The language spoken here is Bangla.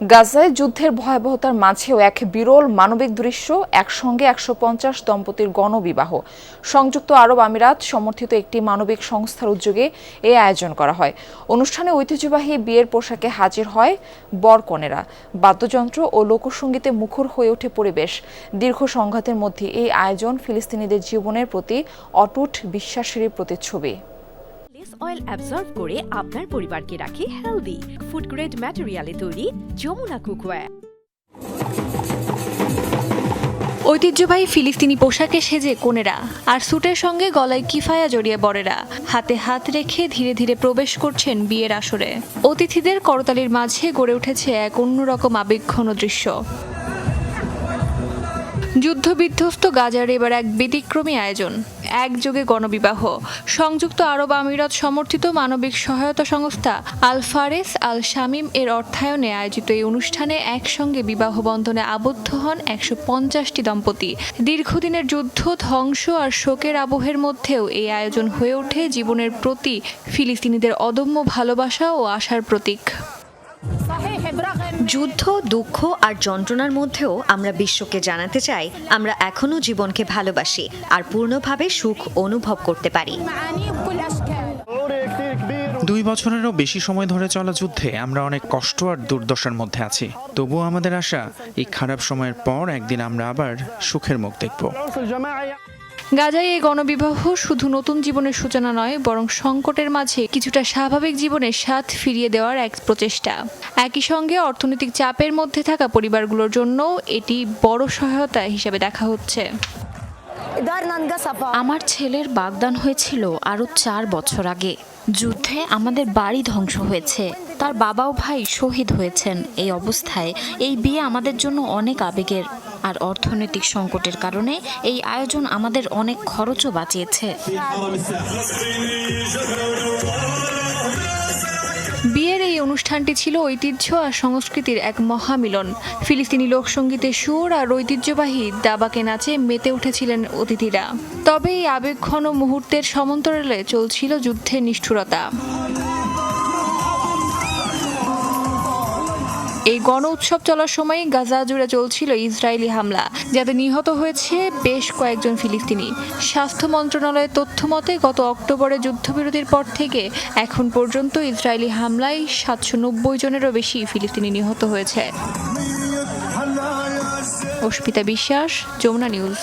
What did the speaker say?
গাজায় যুদ্ধের ভয়াবহতার মাঝেও এক বিরল মানবিক দৃশ্য, একসঙ্গে ১৫০ দম্পতির গণবিবাহ। সংযুক্ত আরব আমিরাত সমর্থিত একটি মানবিক সংস্থার উদ্যোগে এই আয়োজন করা হয়। অনুষ্ঠানে ঐতিহ্যবাহী বিয়ের পোশাকে হাজির হয় বর-কনেরা। বাদ্যযন্ত্র ও লোকসঙ্গীতে মুখর হয়ে ওঠে পরিবেশ। দীর্ঘ সংঘাতের মধ্যে এই আয়োজন ফিলিস্তিনিদের জীবনের প্রতি অটুট বিশ্বাসেরই প্রতিচ্ছবি। লেস অয়েল অ্যাবজর্ব করে আপনার পরিবারকে রাখে হেলদি। ফুড গ্রেড ম্যাটেরিয়ালে তৈরি যমুনা কুকওয়্যার। ঐতিহ্যবাহী ফিলিস্তিনি পোশাকে সেজে কনেরা, আর স্যুটের সঙ্গে গলায় কিফায়া জড়িয়ে বরেরা হাতে হাত রেখে ধীরে ধীরে প্রবেশ করছেন বিয়ের আসরে। অতিথিদের করতালির মাঝে গড়ে উঠেছে এক অন্যরকম আবেগঘন দৃশ্য। যুদ্ধবিধ্বস্ত গাজার এবার এক ব্যতিক্রমী আয়োজন, একযোগে গণবিবাহ। সংযুক্ত আরব আমিরাত সমর্থিত মানবিক সহায়তা সংস্থা আল ফারেস আল শামিম এর অর্থায়নে আয়োজিত এই অনুষ্ঠানে একসঙ্গে বিবাহ বন্ধনে আবদ্ধ হন ১৫০টি দম্পতি। দীর্ঘদিনের যুদ্ধ, ধ্বংস আর শোকের আবহের মধ্যেও এই আয়োজন হয়ে ওঠে জীবনের প্রতি ফিলিস্তিনিদের অদম্য ভালোবাসা ও আশার প্রতীক। যুদ্ধ, দুঃখ আর যন্ত্রণার মধ্যেও আমরা বিশ্বকে জানাতে চাই আমরা এখনো জীবনকে ভালোবাসি আর পূর্ণভাবে সুখ অনুভব করতে পারি। ২ বছরেরও বেশি সময় ধরে চলা যুদ্ধে আমরা অনেক কষ্ট আর দুর্দশার মধ্যে আছি। তবুও আমাদের আশা, এই খারাপ সময়ের পর একদিন আমরা আবার সুখের মুখ দেখব। গাজায় এই গণবিবাহ শুধু নতুন জীবনের সূচনা নয়, বরং সংকটের মাঝে কিছুটা স্বাভাবিক জীবনের স্বাদ ফিরিয়ে দেওয়ার এক প্রচেষ্টা। একই সঙ্গে অর্থনৈতিক চাপের মধ্যে থাকা পরিবারগুলোর জন্য এটি বড় সহায়তা হিসেবে দেখা হচ্ছে। আমার ছেলের বাগদান হয়েছিল আরও ৪ বছর আগে। যুদ্ধে আমাদের বাড়ি ধ্বংস হয়েছে, তার বাবা ও ভাই শহীদ হয়েছেন। এই অবস্থায় এই বিয়ে আমাদের জন্য অনেক আবেগের, আর অর্থনৈতিক সংকটের কারণে এই আয়োজন আমাদের অনেক খরচও বাঁচিয়েছে। বিয়ের এই অনুষ্ঠানটি ছিল ঐতিহ্য আর সংস্কৃতির এক মহামিলন। ফিলিস্তিনি লোকসঙ্গীতের সুর আর ঐতিহ্যবাহী দাবাকে নাচে মেতে উঠেছিলেন অতিথিরা। তবে এই আবেগঘন মুহূর্তের সমান্তরালে চলছিল যুদ্ধের নিষ্ঠুরতা। এই গণ উৎসব চলার সময় গাজা জুড়ে চলছিল ইসরায়েলি হামলা, যাতে নিহত হয়েছে বেশ কয়েকজন ফিলিস্তিনি। স্বাস্থ্য মন্ত্রণালয়ের তথ্য মতে গত অক্টোবরে যুদ্ধবিরতির পর থেকে এখন পর্যন্ত ইসরায়েলি হামলায় ৭৯০ জনেরও বেশি ফিলিস্তিনি নিহত হয়েছে। অস্মিতা বিশ্বাস, যমুনা নিউজ।